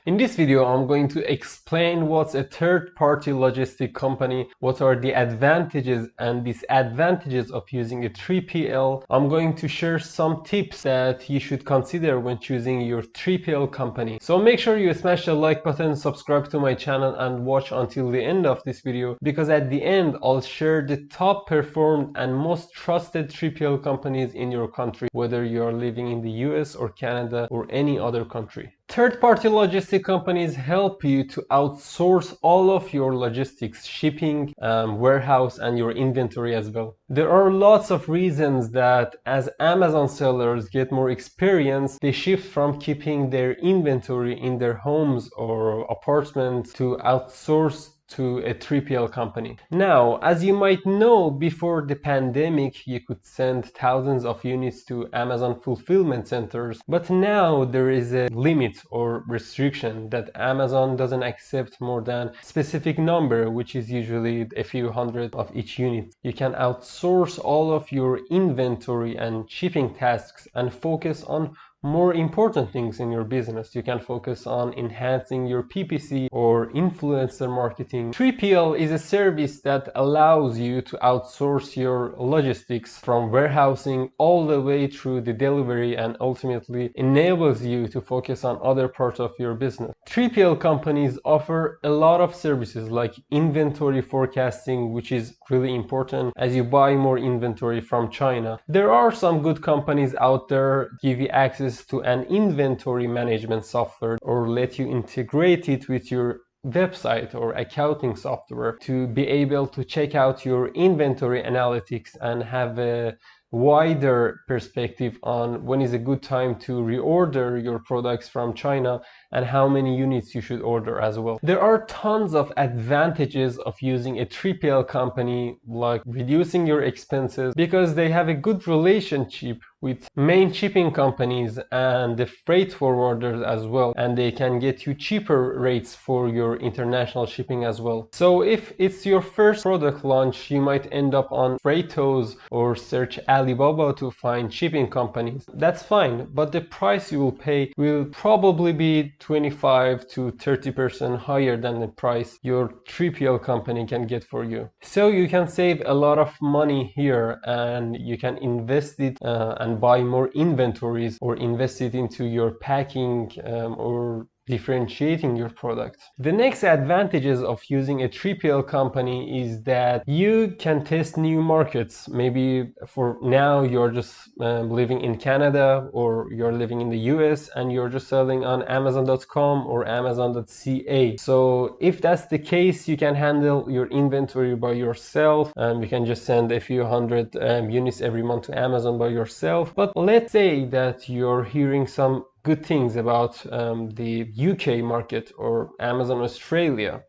In this video, I'm going to explain what's a third-party logistic company, what are the advantages and disadvantages of using a 3PL. I'm going to share some tips that you should consider when choosing your 3PL company. So make sure you smash the like button, subscribe to my channel and watch until the end of this video, because at the end I'll share the top performed and most trusted 3PL companies in your country, whether you're living in the US or Canada or any other country. Third-party logistic companies help you to outsource all of your logistics, shipping, warehouse, and your inventory as well. There are lots of reasons that as Amazon sellers get more experience, they shift from keeping their inventory in their homes or apartments to outsource to a 3PL company. Now, as you might know, before the pandemic, you could send thousands of units to Amazon fulfillment centers, but now there is a limit or restriction that Amazon doesn't accept more than a specific number, which is usually a few hundred of each unit. You can outsource all of your inventory and shipping tasks and focus on more important things in your business. You can focus on enhancing your PPC or influencer marketing. 3PL is a service that allows you to outsource your logistics from warehousing all the way through the delivery and ultimately enables you to focus on other parts of your business. 3PL companies offer a lot of services like inventory forecasting, which is really important as you buy more inventory from China. There are some good companies out there give you access to an inventory management software or let you integrate it with your website or accounting software to be able to check out your inventory analytics and have a wider perspective on when is a good time to reorder your products from China and how many units you should order as well. There are tons of advantages of using a 3PL company, like reducing your expenses because they have a good relationship with main shipping companies and the freight forwarders as well, and they can get you cheaper rates for your international shipping as well. So if it's your first product launch, you might end up on Freightos or search Alibaba to find shipping companies. That's fine, but the price you will pay will probably be 25 to 30% higher than the price your 3PL company can get for you. So you can save a lot of money here and you can invest it and buy more inventories or invest it into your packing or differentiating your product. The next advantages of using a 3PL company is that you can test new markets. Maybe for now you're just living in Canada or you're living in the US and you're just selling on Amazon.com or Amazon.ca. So if that's the case, you can handle your inventory by yourself and you can just send a few hundred units every month to Amazon by yourself. But let's say that you're hearing some good things about the UK market or Amazon Australia.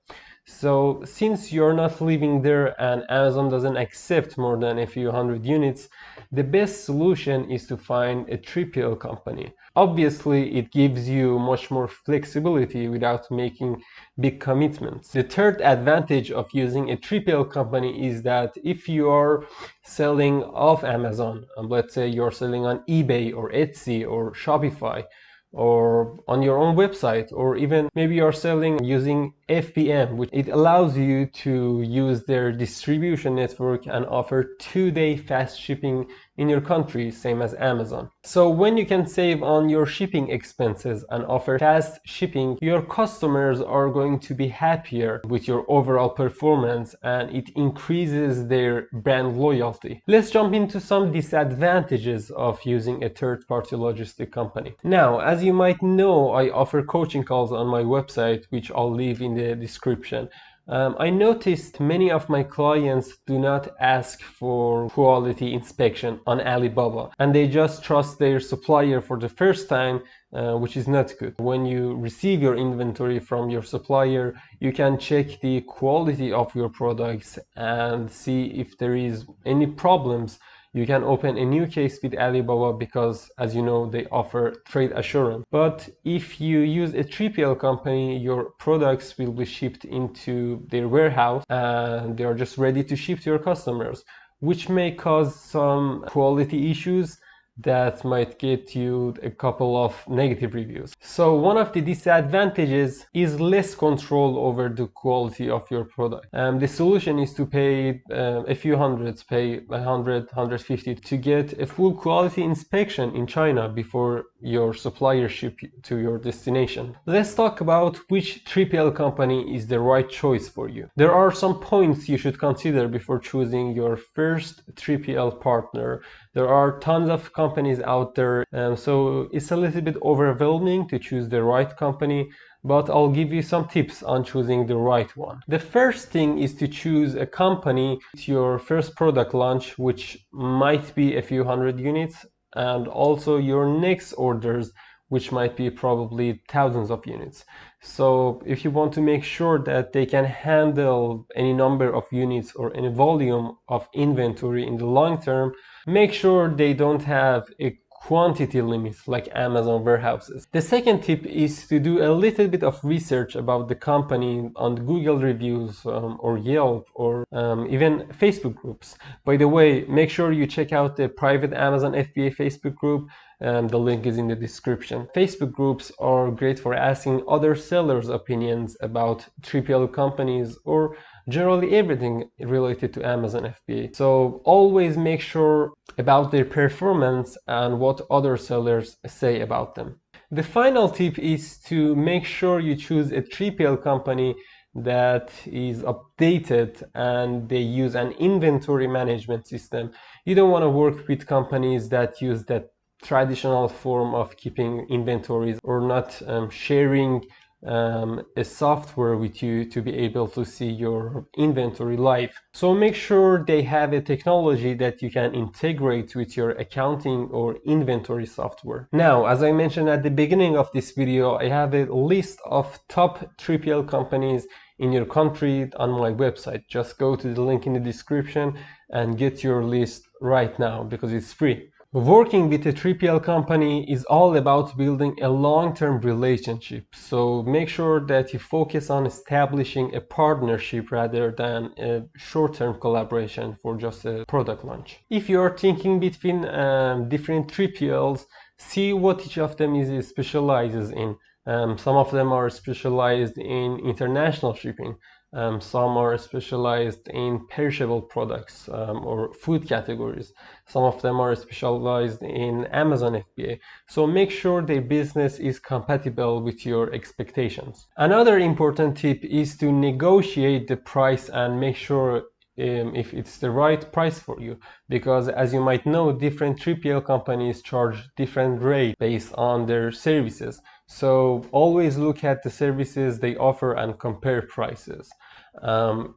So since you're not living there and Amazon doesn't accept more than a few hundred units, the best solution is to find a 3PL company. Obviously, it gives you much more flexibility without making big commitments. The third advantage of using a 3PL company is that if you are selling off Amazon, let's say you're selling on eBay or Etsy or Shopify, or on your own website, or even maybe you're selling using FBA, which it allows you to use their distribution network and offer 2-day fast shipping in your country, same as Amazon. So when you can save on your shipping expenses and offer fast shipping, your customers are going to be happier with your overall performance and it increases their brand loyalty. Let's jump into some disadvantages of using a third-party logistic company. Now, as you might know, I offer coaching calls on my website, which I'll leave in the description. I noticed many of my clients do not ask for quality inspection on Alibaba and they just trust their supplier for the first time, which is not good. When you receive your inventory from your supplier, you can check the quality of your products and see if there is any problems. You can open a new case with Alibaba because, as you know, they offer trade assurance. But if you use a 3PL company, your products will be shipped into their warehouse and they are just ready to ship to your customers, which may cause some quality issues that might get you a couple of negative reviews. So one of the disadvantages is less control over the quality of your product. The solution is to pay a few hundreds, pay 100, 150 to get a full quality inspection in China before your supplier ship to your destination. Let's talk about which 3PL company is the right choice for you. There are some points you should consider before choosing your first 3PL partner. There are tons of companies out there, so it's a little bit overwhelming to choose the right company, but I'll give you some tips on choosing the right one. The first thing is to choose a company with your first product launch, which might be a few hundred units, and also your next orders, which might be probably thousands of units. So if you want to make sure that they can handle any number of units or any volume of inventory in the long term, make sure they don't have a quantity limits like Amazon warehouses. The second tip is to do a little bit of research about the company on Google reviews or Yelp or even Facebook groups. By the way, make sure you check out the private Amazon FBA Facebook group. The link is in the description. Facebook groups are great for asking other sellers' opinions about 3PL companies or generally everything related to Amazon FBA. So always make sure about their performance and what other sellers say about them. The final tip is to make sure you choose a 3PL company that is updated and they use an inventory management system. You don't want to work with companies that use that traditional form of keeping inventories or not sharing a software with you to be able to see your inventory live. So make sure they have a technology that you can integrate with your accounting or inventory software. Now, as I mentioned at the beginning of this video, I have a list of top 3PL companies in your country on my website. Just go to the link in the description and get your list right now because it's free. Working with a 3PL company is all about building a long-term relationship, so make sure that you focus on establishing a partnership rather than a short-term collaboration for just a product launch. If you are thinking between different 3PLs, see what each of them specializes in. Some of them are specialized in international shipping. Some are specialized in perishable products or food categories. Some of them are specialized in Amazon FBA. So make sure their business is compatible with your expectations. Another important tip is to negotiate the price and make sure if it's the right price for you, because as you might know, different 3PL companies charge different rates based on their services. So always look at the services they offer and compare prices.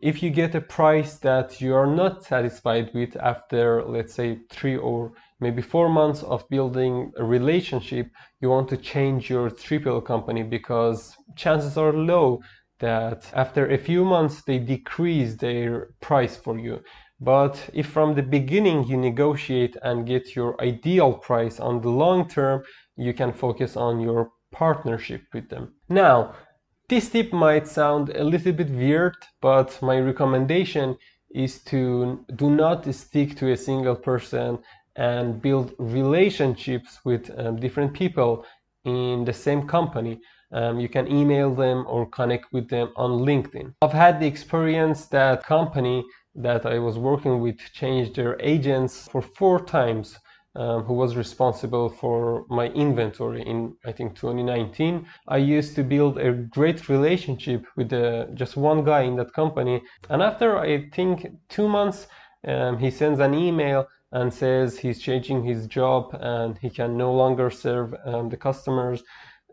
If you get a price that you are not satisfied with after, let's say, 3 or maybe 4 months of building a relationship, you want to change your 3PL company because chances are low that after a few months they decrease their price for you. But if from the beginning you negotiate and get your ideal price on the long term, you can focus on your partnership with them. Now, this tip might sound a little bit weird, but my recommendation is to do not stick to a single person and build relationships with different people in the same company. You can email them or connect with them on LinkedIn. I've had the experience that company that I was working with changed their agents for 4 times, who was responsible for my inventory in, I think, 2019. I used to build a great relationship with just one guy in that company. And after, I think, 2 months, he sends an email and says he's changing his job and he can no longer serve the customers,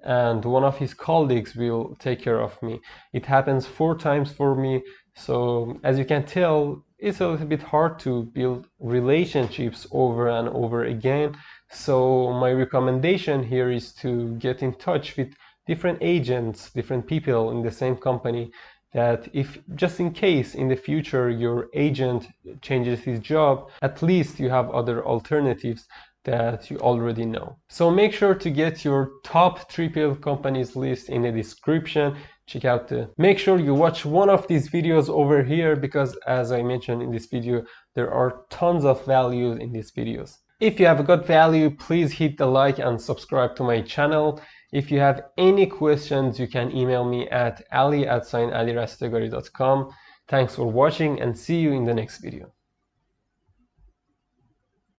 and one of his colleagues will take care of me. It happens 4 times for me. So as you can tell, it's a little bit hard to build relationships over and over again. So my recommendation here is to get in touch with different agents, different people in the same company, that if just in case in the future your agent changes his job, at least you have other alternatives that you already know. So make sure to get your top 3PL companies list in the description. Make sure you watch one of these videos over here, because as I mentioned in this video, there are tons of values in these videos. If you have got value, please hit the like and subscribe to my channel. If you have any questions, you can email me at ali@alirastegari.com. Thanks for watching and see you in the next video.